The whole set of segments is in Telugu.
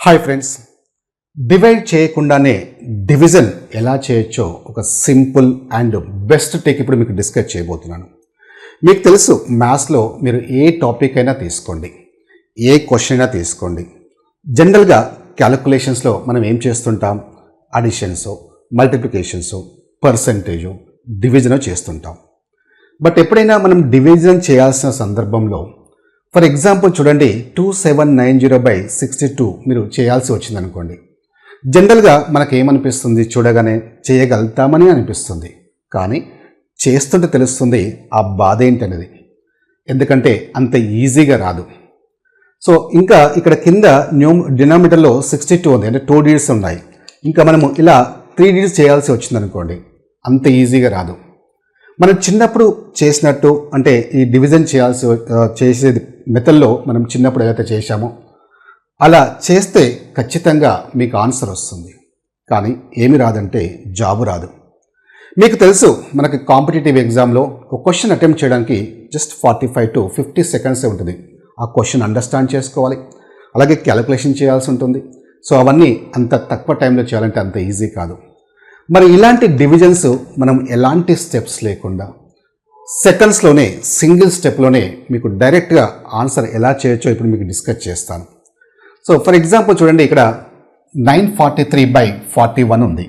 హాయ్ ఫ్రెండ్స్, డివైడ్ చేయకుండానే డివిజన్ ఎలా చేయొచ్చో ఒక సింపుల్ అండ్ బెస్ట్ టెక్ ఇప్పుడు మీకు డిస్కస్ చేయబోతున్నాను. మీకు తెలుసు, మ్యాథ్స్లో మీరు ఏ టాపిక్ అయినా తీసుకోండి, ఏ క్వశ్చన్ అయినా తీసుకోండి, జనరల్గా క్యాలిక్యులేషన్స్లో మనం ఏం చేస్తుంటాం? అడిషన్స్, మల్టిప్లికేషన్స్, పర్సంటేజు, డివిజన్ చేస్తుంటాం. బట్ ఎప్పుడైనా మనం డివిజన్ చేయాల్సిన సందర్భంలో, ఫర్ ఎగ్జాంపుల్ చూడండి, 2790/62 మీరు చేయాల్సి వచ్చిందనుకోండి. జనరల్గా మనకు ఏమనిపిస్తుంది? చూడగానే చేయగలుగుతామని అనిపిస్తుంది, కానీ చేస్తుంటే తెలుస్తుంది ఆ బాధ ఏంటనేది. ఎందుకంటే అంత ఈజీగా రాదు. సో ఇంకా ఇక్కడ కింద డినామినేటర్లో 62 ఉంది, అంటే 2 డిజిట్స్ ఉన్నాయి. ఇంకా మనము ఇలా 3 డిజిట్స్ చేయాల్సి వచ్చిందనుకోండి, అంత ఈజీగా రాదు. మనం చిన్నప్పుడు చేసినట్టు, అంటే ఈ డివిజన్ చేసేది మెథడ్లో మనం చిన్నప్పుడు ఏదైతే చేశామో అలా చేస్తే ఖచ్చితంగా మీకు ఆన్సర్ వస్తుంది. కానీ ఏమి రాదంటే జాబు రాదు. మీకు తెలుసు, మనకి కాంపిటేటివ్ ఎగ్జామ్లో ఒక క్వశ్చన్ అటెంప్ట్ చేయడానికి జస్ట్ 45 to 50 సెకండ్సే ఉంటుంది. ఆ క్వశ్చన్ అండర్స్టాండ్ చేసుకోవాలి, అలాగే క్యాలిక్యులేషన్ చేయాల్సి ఉంటుంది. సో అవన్నీ అంత తక్కువ టైంలో చేయాలంటే అంత ఈజీ కాదు. మరి ఇలాంటి డివిజన్స్ మనం ఎలాంటి స్టెప్స్ లేకుండా సెకండ్స్లోనే, సింగిల్ స్టెప్లోనే మీకు డైరెక్ట్గా ఆన్సర్ ఎలా చేయొచ్చో ఇప్పుడు మీకు డిస్కస్ చేస్తాను. సో ఫర్ ఎగ్జాంపుల్ చూడండి, ఇక్కడ 943/41 ఉంది.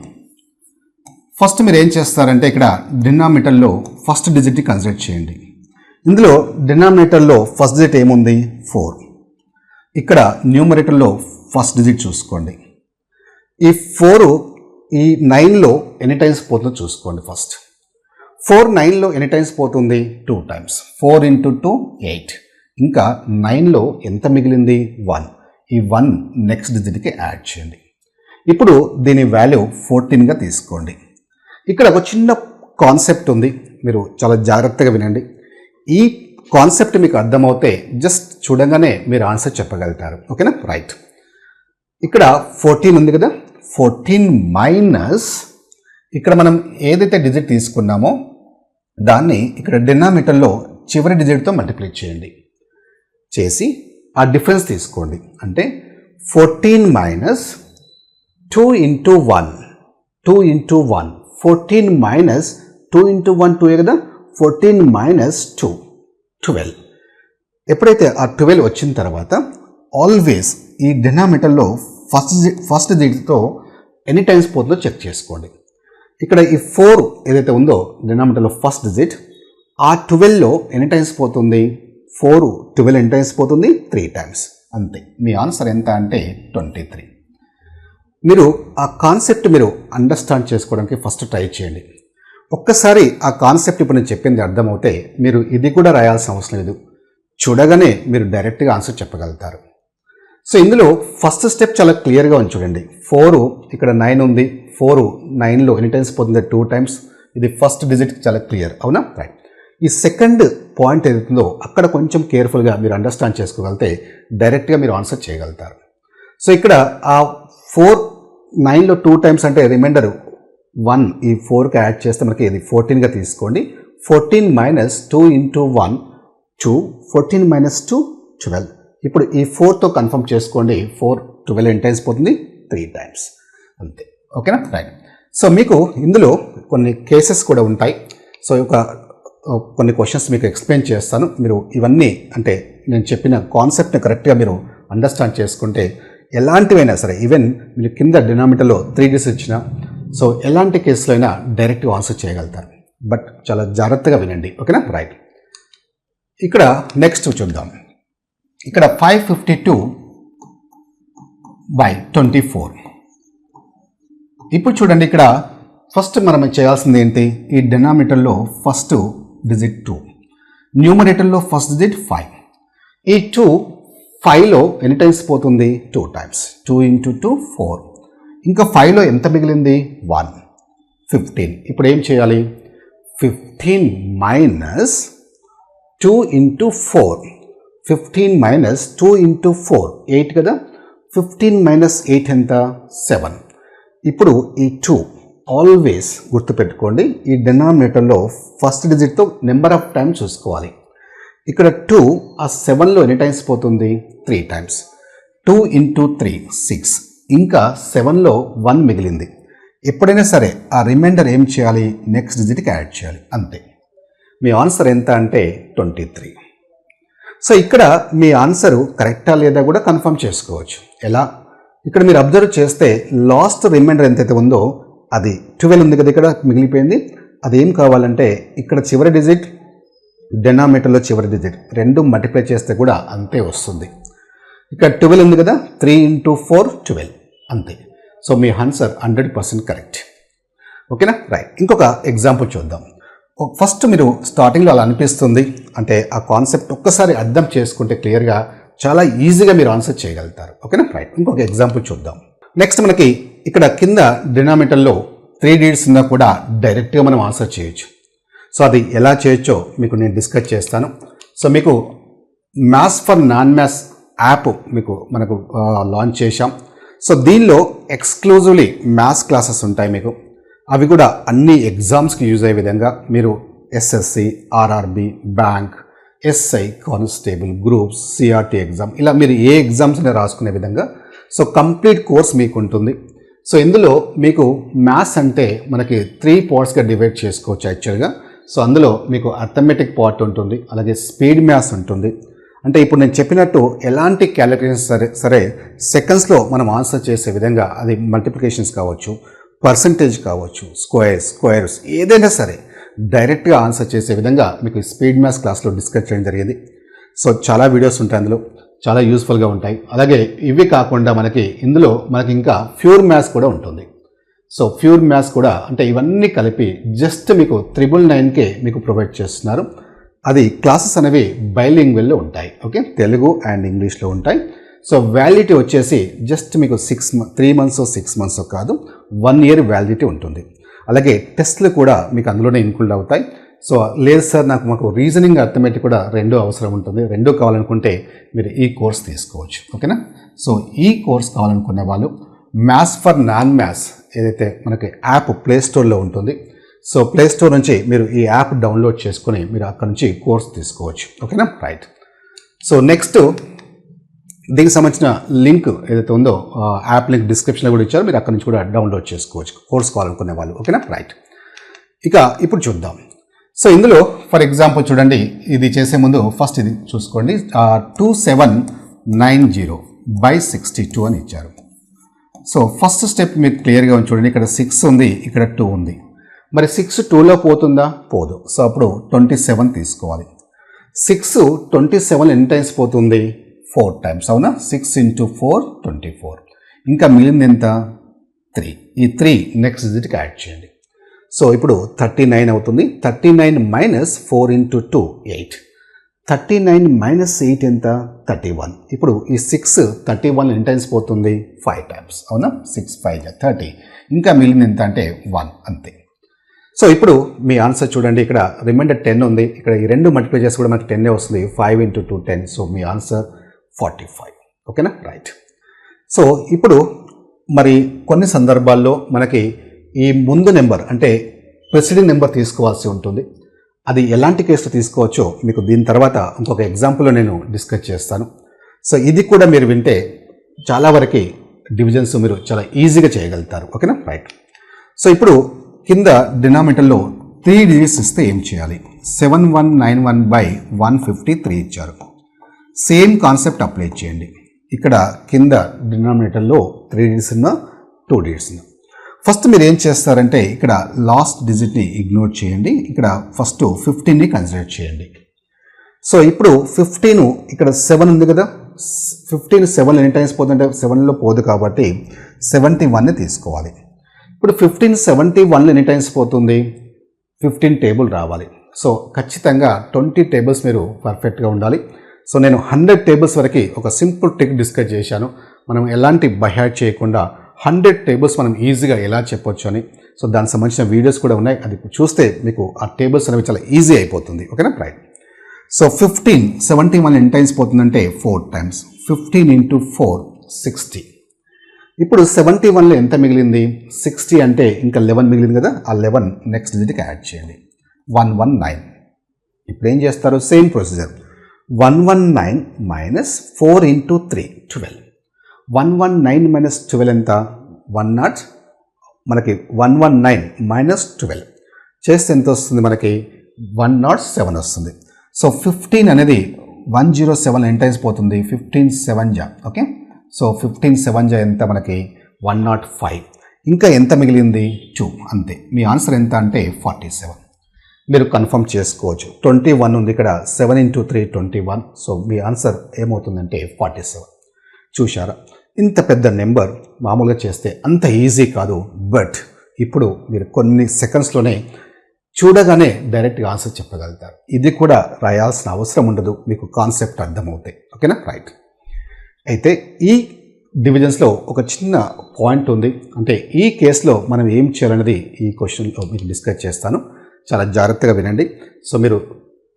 ఫస్ట్ మీరు ఏం చేస్తారంటే, ఇక్కడ డినామినేటర్లో ఫస్ట్ డిజిట్ని కన్సిడర్ చేయండి. ఇందులో డినామినేటర్లో ఫస్ట్ డిజిట్ ఏముంది? 4. ఇక్కడ న్యూమరేటర్లో ఫస్ట్ డిజిట్ చూసుకోండి. ఈ 4 ఈ 9లో ఎన్ని టైమ్స్ పోతుందో చూసుకోండి. ఫస్ట్ 4 9లో ఎన్ని టైమ్స్ పోతుంది? 2 times. 4 into 2 8. ఇంకా 9లో ఎంత మిగిలింది? 1. ఈ 1 నెక్స్ట్ డిజిట్కి యాడ్ చేయండి. ఇప్పుడు దీని వాల్యూ 14గా తీసుకోండి. ఇక్కడ ఒక చిన్న కాన్సెప్ట్ ఉంది, మీరు చాలా జాగ్రత్తగా వినండి. ఈ కాన్సెప్ట్ మీకు అర్థమవుతే జస్ట్ చూడగానే మీరు ఆన్సర్ చెప్పగలుగుతారు. ఓకేనా? రైట్. ఇక్కడ 14 ఉంది కదా, 14 మైనస్ ఇక్కడ మనం ఏదైతే డిజిట్ తీసుకున్నామో దాన్ని ఇక్కడ డినామినేటర్లో చివరి డిజిట్తో మల్టిప్లై చేయండి. చేసి ఆ డిఫరెన్స్ తీసుకోండి. అంటే 14 minus 2 into 1. 2 into 1. 14 minus 2 into 1 2 కదా. 14 మైనస్ 2 12. ఎప్పుడైతే ఆ 12 వచ్చిన తర్వాత ఆల్వేస్ ఈ డినామినేటర్లో ఫస్ట్ డిజిట్తో ఎన్ని టైమ్స్ పోతుందో చెక్ చేసుకోండి. ఇక్కడ ఈ 4 ఏదైతే ఉందో డినామినేటర్లో ఫస్ట్ డిజిట్, ఆ 12లో ఎన్ని టైమ్స్ పోతుంది? 4 12 ఎన్ని టైమ్స్ పోతుంది? 3 times. అంతే. మీ ఆన్సర్ ఎంత అంటే 23. మీరు ఆ కాన్సెప్ట్ మీరు అండర్స్టాండ్ చేసుకోవడానికి ఫస్ట్ ట్రై చేయండి. ఒక్కసారి ఆ కాన్సెప్ట్ ఇప్పుడు నేను చెప్పింది అర్థమవుతే మీరు ఇది కూడా రాయాల్సిన అవసరం లేదు, చూడగానే మీరు డైరెక్ట్గా ఆన్సర్ చెప్పగలుగుతారు. సో ఇందులో ఫస్ట్ స్టెప్ చాలా క్లియర్గా ఉంది చూడండి. 4 ఇక్కడ 9 ఉంది, 4 9లో ఎన్ని టైమ్స్ పోతుంది? 2 times. ఇది ఫస్ట్ డిజిట్ చాలా క్లియర్, అవునా? రైట్. ఈ సెకండ్ పాయింట్ ఏదైతుందో అక్కడ కొంచెం కేర్ఫుల్గా మీరు అండర్స్టాండ్ చేసుకోగలిగితే డైరెక్ట్గా మీరు ఆన్సర్ చేయగలుగుతారు. సో ఇక్కడ ఆ 4 9లో 2 times అంటే రిమైండర్ 1 ఈ 4కి యాడ్ చేస్తే మనకి ఇది 14గా తీసుకోండి. 14 మైనస్ 2 into 1 2. 14 మైనస్ 2 12. ఇప్పుడు ఈ 4తో కన్ఫర్మ్ చేసుకోండి. 4 12 ఎన్ని టైమ్స్ పోతుంది? 3 times. అంతే. ఓకేనా? రైట్. సో మీకు ఇందులో కొన్ని కేసెస్ కూడా ఉంటాయి. సో కొన్ని క్వశ్చన్స్ మీకు ఎక్స్ప్లెయిన్ చేస్తాను. మీరు ఇవన్నీ, అంటే నేను చెప్పిన కాన్సెప్ట్ని కరెక్ట్గా మీరు అండర్స్టాండ్ చేసుకుంటే ఎలాంటివైనా సరే, ఈవెన్ మీరు కింద డినామినేటర్లో 3 digits ఇచ్చినా, సో ఎలాంటి కేసులో అయినా డైరెక్ట్గా ఆన్సర్ చేయగలుగుతారు. బట్ చాలా జాగ్రత్తగా వినండి. ఓకేనా? రైట్. ఇక్కడ నెక్స్ట్ చూద్దాం. ఇక్కడ 552/24. ఇప్పుడు చూడండి, ఇక్కడ ఫస్ట్ మనం చేయాల్సింది ఏంటి? ఈ డినామినేటర్లో ఫస్ట్ డిజిట్ 2, న్యూమరేటర్లో ఫస్ట్ డిజిట్ 5. ఈ 2 5లో ఎన్ని టైమ్స్ పోతుంది? 2 times. 2 into 2 4. ఇంకా 5లో ఎంత మిగిలింది? 1 15. ఇప్పుడు ఏం చేయాలి? 15 మైనస్ 2 into 4. 15 మైనస్ 2 into 4 8 కదా. 15 మైనస్ 8 ఎంత? 7. ఇప్పుడు ఈ 2 ఆల్వేస్ గుర్తుపెట్టుకోండి, ఈ డినామినేటర్లో ఫస్ట్ డిజిట్తో నెంబర్ ఆఫ్ టైమ్స్ చూసుకోవాలి. ఇక్కడ 2 ఆ 7లో ఎన్ని టైమ్స్ పోతుంది? 3 times. 2 ఇంటూ 3 6, ఇంకా 7లో 1 మిగిలింది. ఎప్పుడైనా సరే ఆ రిమైండర్ ఏం చేయాలి, నెక్స్ట్ డిజిట్కి యాడ్ చేయాలి, అంతే. మీ ఆన్సర్ ఎంత అంటే 23. సో ఇక్కడ మీ ఆన్సరు కరెక్టా లేదా కూడా కన్ఫర్మ్ చేసుకోవచ్చు. ఎలా? ఇక్కడ మీరు అబ్జర్వ్ చేస్తే లాస్ట్ రిమైండర్ ఎంతైతే ఉందో అది 12 ఉంది కదా, ఇక్కడ మిగిలిపోయింది. అదేం కావాలంటే ఇక్కడ చివరి డిజిట్, డెనామినేటర్లో చివరి డిజిట్ రెండు మల్టిప్లై చేస్తే కూడా అంతే వస్తుంది. ఇక్కడ 12 ఉంది కదా, 3 ఇంటూ 4 12, అంతే. సో మీ ఆన్సర్ 100% కరెక్ట్. ఓకేనా? రైట్. ఇంకొక ఎగ్జాంపుల్ చూద్దాం. ఫస్ట్ మీరు స్టార్టింగ్లో అలా అనిపిస్తుంది, అంటే ఆ కాన్సెప్ట్ ఒక్కసారి అర్థం చేసుకుంటే క్లియర్గా చాలా ఈజీగా మీరు ఆన్సర్ చేయగలుగుతారు. ఓకేనా? రైట్. ఇంకొక ఎగ్జాంపుల్ చూద్దాం. నెక్స్ట్ మనకి ఇక్కడ కింద డినామినేటర్లో 3 డిజిట్స్ ఉన్నా కూడా డైరెక్ట్గా మనం ఆన్సర్ చేయొచ్చు. సో అది ఎలా చేయొచ్చో మీకు నేను డిస్కస్ చేస్తాను. సో మీకు maths for non maths app మనకు లాంచ్ చేశాం. సో దీనిలో ఎక్స్క్లూజివ్లీ మ్యాథ్స్ క్లాసెస్ ఉంటాయి మీకు. అవి కూడా అన్ని ఎగ్జామ్స్కి యూజ్ అయ్యే విధంగా మీరు SSC, RRB, bank, SI, constable, groups, CRT exam, ఇలా మీరు ఏ ఎగ్జామ్స్ అయినా రాసుకునే విధంగా సో కంప్లీట్ కోర్స్ మీకు ఉంటుంది. సో ఇందులో మీకు మ్యాథ్స్ అంటే మనకి 3 పార్ట్స్గా డివైడ్ చేసుకోవచ్చు యాక్చువల్గా. సో అందులో మీకు అర్థమెటిక్ పార్ట్ ఉంటుంది, అలాగే స్పీడ్ మ్యాథ్స్ ఉంటుంది. అంటే ఇప్పుడు నేను చెప్పినట్టు ఎలాంటి క్యాలిక్యులేషన్స్ సరే సెకండ్స్లో మనం ఆన్సర్ చేసే విధంగా, అది మల్టిప్లికేషన్స్ కావచ్చు, పర్సంటేజ్ కావచ్చు, స్క్వేర్స్ ఏదైనా సరే డైరెక్ట్గా ఆన్సర్ చేసే విధంగా మీకు స్పీడ్ మ్యాథ్స్ క్లాస్లో డిస్కస్ చేయడం జరిగింది. సో చాలా వీడియోస్ ఉంటాయి అందులో, చాలా యూస్ఫుల్గా ఉంటాయి. అలాగే ఇవి కాకుండా ఇందులో మనకి ఇంకా ప్యూర్ మ్యాథ్స్ కూడా ఉంటుంది. సో ప్యూర్ మ్యాథ్స్ కూడా అంటే ఇవన్నీ కలిపి జస్ట్ మీకు 999కే మీకు ప్రొవైడ్ చేస్తున్నారు. అది క్లాసెస్ అనేవి బైలింగ్వెల్లో ఉంటాయి. ఓకే, తెలుగు అండ్ ఇంగ్లీష్లో ఉంటాయి. సో వ్యాలిడిటీ వచ్చేసి జస్ట్ మీకు 3 మంత్స్ 6 మంత్స్ కాదు, 1 ఇయర్ వ్యాలిడిటీ ఉంటుంది. అలాగే టెస్ట్లు కూడా మీకు అందులోనే ఇన్క్లూడ్ అవుతాయి. సో లేదు సార్ మాకు రీజనింగ్ అర్థమెటిక్ కూడా 2 అవసరం ఉంటుంది, 2 కావాలనుకుంటే మీరు ఈ కోర్స్ తీసుకోవచ్చు. ఓకేనా? సో ఈ కోర్స్ కావాలనుకునే వాళ్ళు మ్యాథ్స్ ఫర్ నాన్ మ్యాథ్స్ ఏదైతే మనకి యాప్ ప్లే స్టోర్లో ఉంటుంది, సో ప్లే స్టోర్ నుంచి మీరు ఈ యాప్ డౌన్లోడ్ చేసుకొని మీరు అక్కడ నుంచి కోర్స్ తీసుకోవచ్చు. ఓకేనా? రైట్. సో నెక్స్ట్ దీనికి సంబంధించిన లింక్ ఏదైతే ఉందో యాప్ లింక్ డిస్క్రిప్షన్లో కూడా ఇచ్చారు, మీరు అక్కడ నుంచి కూడా డౌన్లోడ్ చేసుకోవచ్చు కోర్స్ కావాలనుకునే వాళ్ళు. ఓకేనా? రైట్. ఇక ఇప్పుడు చూద్దాం. సో ఇందులో ఫర్ ఎగ్జాంపుల్ చూడండి, ఇది చేసే ముందు ఫస్ట్ ఇది చూసుకోండి. 2790/62 అని ఇచ్చారు. సో ఫస్ట్ స్టెప్ మీకు క్లియర్గా ఉంది చూడండి. ఇక్కడ 6 ఉంది, ఇక్కడ 2 ఉంది. మరి 6 2లో పోతుందా? పోదు. సో అప్పుడు 27 తీసుకోవాలి. 6 27 ఎన్ని టైమ్స్ పోతుంది? 4 టైమ్స్. అవునా? 6 ఇంటూ 4 24. ఇంకా మిగిలింది ఎంత? 3. ఈ 3 నెక్స్ట్ డిజిట్కి యాడ్ చేయండి. సో ఇప్పుడు 39 అవుతుంది. 39 మైనస్ 4 ఇంటూ 2 8. 39 మైనస్ 8 ఎంత? 31. ఇప్పుడు ఈ 6 31 ఎన్ని టైమ్స్ పోతుంది? 5 టైమ్స్. అవునా? 6 5 30. ఇంకా మిగిలింది ఎంత అంటే 1, అంతే. సో ఇప్పుడు మీ ఆన్సర్ చూడండి, ఇక్కడ రిమైండర్ 10 ఉంది. ఇక్కడ ఈ 2 మల్టిప్లై చేసి కూడా మనకి 10 వస్తుంది. 5 ఇంటూ 2 10. సో మీ ఆన్సర్ 45. ఓకేనా? రైట్. సో ఇప్పుడు మరి కొన్ని సందర్భాల్లో మనకి ఈ ముందు నెంబర్ అంటే ప్రెసిడెంట్ నెంబర్ తీసుకోవాల్సి ఉంటుంది. అది ఎలాంటి కేసులో తీసుకోవచ్చో మీకు దీని తర్వాత ఇంకొక ఎగ్జాంపుల్లో నేను డిస్కస్ చేస్తాను. సో ఇది కూడా మీరు వింటే చాలా వరకు డివిజన్స్ మీరు చాలా ఈజీగా చేయగలుగుతారు. ఓకేనా? రైట్. సో ఇప్పుడు కింద డినామినేటర్లో 3 డిజిట్స్ ఇస్తే ఏం చేయాలి? 7191/153 ఇచ్చారు. సేమ్ కాన్సెప్ట్ అప్లై చేయండి. ఇక్కడ కింద డినామినేటర్లో 3 డిజిట్స్ ఉన్న 2 డిజిట్స్ ఉన్న. ఫస్ట్ మీరు ఏం చేస్తారంటే ఇక్కడ లాస్ట్ డిజిట్ని ఇగ్నోర్ చేయండి. ఇక్కడ ఫస్ట్ 15ని కన్సిడర్ చేయండి. సో ఇప్పుడు 15 ఇక్కడ 7 ఉంది కదా, 15 7 ఎన్ని టైమ్స్ పోతుందంటే 7లో పోదు కాబట్టి 71ని తీసుకోవాలి. ఇప్పుడు 15 71లో ఎన్ని టైమ్స్ పోతుంది? 15 టేబుల్ రావాలి. సో ఖచ్చితంగా 20 టేబుల్స్ మీరు పర్ఫెక్ట్గా ఉండాలి. సో నేను 100 టేబుల్స్ వరకు ఒక సింపుల్ ట్రిక్ డిస్కస్ చేశాను. మనం ఎలాంటి బైహార్ట్ చేయకుండా 100 టేబుల్స్ మనం ఈజీగా ఎలా చెప్పొచ్చు అని. సో దానికి సంబంధించిన వీడియోస్ కూడా ఉన్నాయి, అది చూస్తే మీకు ఆ టేబుల్స్ అనేవి చాలా ఈజీ అయిపోతుంది. ఓకేనా? రైట్. సో 15 71 ఎన్ని టైమ్స్ పోతుందంటే 4 టైమ్స్. 15 ఇంటూ 4 60. ఇప్పుడు 71లో ఎంత మిగిలింది? 60 అంటే ఇంకా 11 మిగిలింది కదా, ఆ 11 నెక్స్ట్ డిజిట్కి యాడ్ చేయండి. 119. ఇప్పుడు ఏం చేస్తారు? Same procedure. 119 minus 4 into 3 12. 119 minus 12 ఎంత? 100, మనకి 119 మైనస్ 12 చేస్తే ఎంత వస్తుంది? మనకి 107 వస్తుంది. సో 15 అనేది 107 ఎన్ టైమ్స్ పోతుంది? 15 7 జా. ఓకే, సో 15 7 జా ఎంత? మనకి 105. ఇంకా ఎంత మిగిలింది? 2. అంతే. మీ ఆన్సర్ ఎంత అంటే 47. మీరు కన్ఫర్మ్ చేసుకోవచ్చు. 21 ఉంది ఇక్కడ, 7 × 3 21. సో మీ ఆన్సర్ ఏమవుతుందంటే 47. చూశారా, ఇంత పెద్ద నెంబర్ మామూలుగా చేస్తే అంత ఈజీ కాదు. బట్ ఇప్పుడు మీరు కొన్ని సెకండ్స్లోనే చూడగానే డైరెక్ట్గా ఆన్సర్ చెప్పగలుగుతారు. ఇది కూడా రాయాల్సిన అవసరం ఉండదు, మీకు కాన్సెప్ట్ అర్థమవుతాయి. ఓకేనా? రైట్. అయితే ఈ డివిజన్స్లో ఒక చిన్న పాయింట్ ఉంది. అంటే ఈ కేసులో మనం ఏం చేయాలన్నది ఈ క్వశ్చన్లో మీకు డిస్కస్ చేస్తాను. చాలా జాగ్రత్తగా వినండి. సో మీరు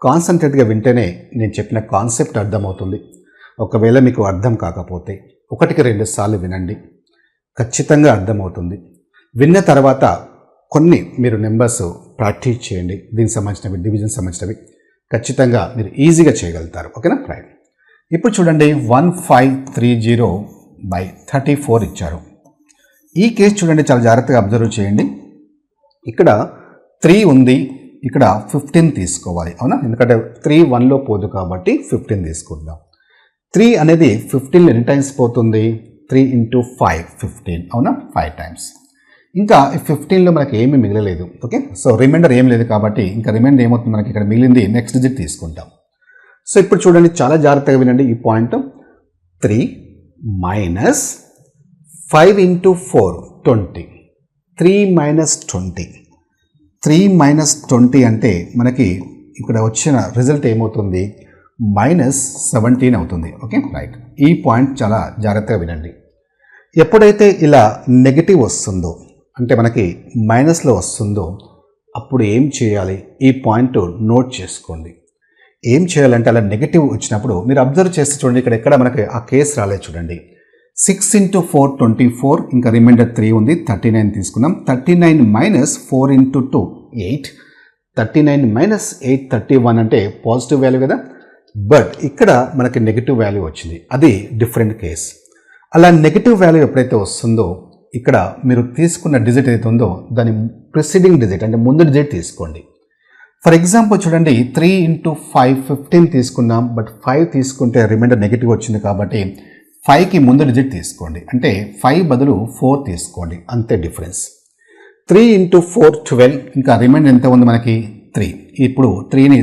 కాన్సన్ట్రేట్గా వింటేనే నేను చెప్పిన కాన్సెప్ట్ అర్థమవుతుంది. ఒకవేళ మీకు అర్థం కాకపోతే 1-2 సార్లు వినండి, ఖచ్చితంగా అర్థమవుతుంది. విన్న తర్వాత కొన్ని మీరు నెంబర్స్ ప్రాక్టీస్ చేయండి, దీనికి సంబంధించినవి, డివిజన్ సంబంధించినవి. ఖచ్చితంగా మీరు ఈజీగా చేయగలుగుతారు. ఓకేనా? రైట్. ఇప్పుడు చూడండి, 1530/34 ఇచ్చారు. ఈ కేసు చూడండి, చాలా జాగ్రత్తగా అబ్జర్వ్ చేయండి. ఇక్కడ 3 ఉంది, ఇక్కడ 15 తీసుకోవాలి. అవునా? ఎందుకంటే 3 1లో పోదు కాబట్టి 15 తీసుకుందాం. 3 అనేది 15 ఎన్ని టైమ్స్ పోతుంది? 3 × 5 15. అవునా? 5 టైమ్స్. ఇంకా 15లో మనకి ఏమీ మిగలలేదు. ఓకే, సో రిమైండర్ ఏం లేదు కాబట్టి ఇంకా రిమైండర్ ఏమవుతుంది? మనకి ఇక్కడ మిగిలింది నెక్స్ట్ డిజిట్ తీసుకుంటాం. సో ఇప్పుడు చూడండి, చాలా జాగ్రత్తగా వినండి ఈ పాయింట్. 3 - 5 × 4 20. 3 - 20. 3 - 20 అంటే మనకి ఇక్కడ వచ్చిన రిజల్ట్ ఏమవుతుంది? -17 అవుతుంది. Okay, right. ఈ పాయింట్ చాలా జాగ్రత్తగా వినండి. ఎప్పుడైతే ఇలా నెగిటివ్ వస్తుందో, అంటే మనకి మైనస్లో వస్తుందో, అప్పుడు ఏం చేయాలి? ఈ పాయింట్ నోట్ చేసుకోండి. ఏం చేయాలంటే అలా నెగిటివ్ వచ్చినప్పుడు మీరు అబ్జర్వ్ చేస్తే చూడండి, ఇక్కడ ఎక్కడ మనకి ఆ కేసు రాలేదు చూడండి. 6 × 4 24, ఇంకా రిమైండర్ 3 ఉంది, 39 తీసుకున్నాం. 39 - 4 × 2 8. 39 - 8 31 అంటే పాజిటివ్ వాల్యూ కదా. బట్ ఇక్కడ మనకి నెగిటివ్ వాల్యూ వచ్చింది, అది డిఫరెంట్ కేస్. అలా నెగిటివ్ వాల్యూ ఎప్పుడైతే వస్తుందో, ఇక్కడ మీరు తీసుకున్న డిజిట్ ఏదైతే ఉందో దాని ప్రిసీడింగ్ డిజిట్ అంటే ముందు డిజిట్ తీసుకోండి. ఫర్ ఎగ్జాంపుల్ చూడండి, 3 × 5 15 తీసుకున్నాం, బట్ 5 తీసుకుంటే రిమైండర్ నెగిటివ్ వచ్చింది కాబట్టి 5కి ముందు డిజిట్ తీసుకోండి. అంటే 5 బదులు 4 తీసుకోండి, అంతే డిఫరెన్స్. 3 × 4 12, ఇంకా రిమైండర్ ఎంత ఉంది మనకి? 3. ఇప్పుడు 3ని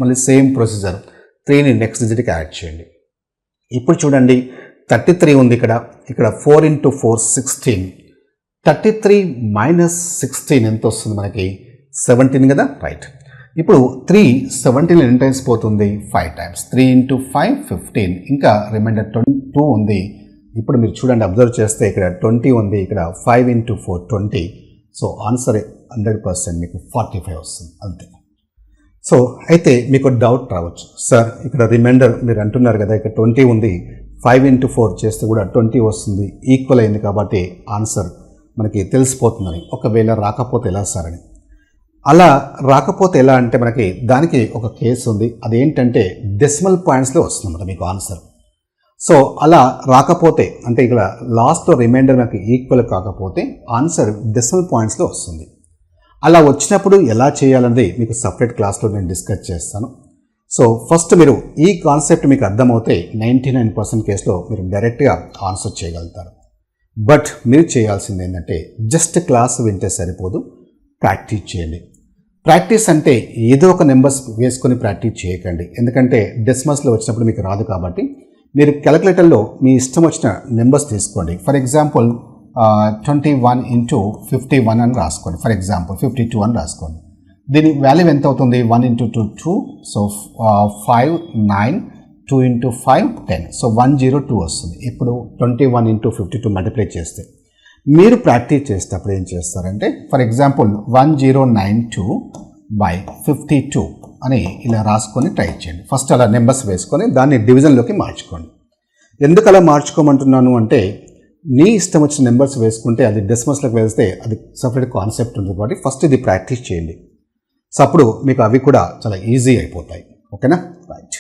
మళ్ళీ సేమ్ ప్రొసీజర్, 3ని నెక్స్ట్ డిజిట్కి యాడ్ చేయండి. ఇప్పుడు చూడండి, 33 ఉంది ఇక్కడ. 4 × 4 16. 33 - 16 ఎంత వస్తుంది మనకి? 17 కదా. రైట్. ఇప్పుడు 3 17 ఎన్ని టైమ్స్ పోతుంది? 5 టైమ్స్. 3 × 5 15, ఇంకా రిమైండర్ 2 ఉంది. ఇప్పుడు మీరు చూడండి, అబ్జర్వ్ చేస్తే ఇక్కడ 20 ఉంది, ఇక్కడ 5 × 4 20. సో ఆన్సర్ 100% మీకు 45 వస్తుంది, అంతే. సో అయితే మీకు డౌట్ రావచ్చు, సార్ ఇక్కడ రిమైండర్ మీరు అంటున్నారు కదా, ఇక్కడ 20 ఉంది, 5 × 4 చేస్తే కూడా 20 వస్తుంది, ఈక్వల్ అయింది కాబట్టి ఆన్సర్ మనకి తెలిసిపోతుందని. ఒకవేళ రాకపోతే ఎలా సార్ అని. అలా రాకపోతే ఎలా అంటే మనకి దానికి ఒక కేసు ఉంది. అదేంటంటే డెసిమల్ పాయింట్స్లో వస్తుంది మీకు ఆన్సర్. సో అలా రాకపోతే, అంటే ఇక్కడ లాస్ట్లో రిమైండర్ మనకి ఈక్వల్ కాకపోతే ఆన్సర్ డెసిమల్ పాయింట్స్లో వస్తుంది. అలా వచ్చినప్పుడు ఎలా చేయాలన్నది మీకు సపరేట్ క్లాస్లో నేను డిస్కస్ చేస్తాను. సో ఫస్ట్ మీరు ఈ కాన్సెప్ట్ మీకు అర్థమవుతే 99% కేసులో మీరు డైరెక్ట్గా ఆన్సర్ చేయగలుగుతారు. బట్ మీరు చేయాల్సింది ఏంటంటే జస్ట్ క్లాస్ వింటే సరిపోదు, ప్రాక్టీస్ చేయండి. ప్రాక్టీస్ అంటే ఏదో ఒక నెంబర్స్ వేసుకొని ప్రాక్టీస్ చేయకండి, ఎందుకంటే డెసిమల్స్లో వచ్చినప్పుడు మీకు రాదు కాబట్టి మీరు క్యాలిక్యులేటర్లో మీ ఇష్టం వచ్చిన నెంబర్స్ తీసుకోండి. ఫర్ ఎగ్జాంపుల్ 21 × 51 అని రాసుకోండి. ఫర్ ఎగ్జాంపుల్ 52 అని రాసుకోండి. దీని వాల్యూ ఎంత అవుతుంది? 1 × 2 2, సో 5 9, 2 × 5 10, సో 102 వస్తుంది. ఇప్పుడు 21 × 52 మల్టిప్లై చేస్తే మీరు ప్రాక్టీస్ చేసేటప్పుడు ఏం చేస్తారంటే, ఫర్ ఎగ్జాంపుల్ 1092/52 అని ఇలా రాసుకొని ట్రై చేయండి. ఫస్ట్ అలా నెంబర్స్ వేసుకొని దాన్ని డివిజన్లోకి మార్చుకోండి. ఎందుకు అలా మార్చుకోమంటున్నాను అంటే, నీ ఇష్టం వచ్చిన నెంబర్స్ వేసుకుంటే అది డెసిమల్స్లోకి వేస్తే అది సపరేట్ కాన్సెప్ట్ ఉంటుంది కాబట్టి ఫస్ట్ ఇది ప్రాక్టీస్ చేయండి. సో అప్పుడు మీకు అవి కూడా చాలా ఈజీ అయిపోతాయి. ఓకేనా? రైట్.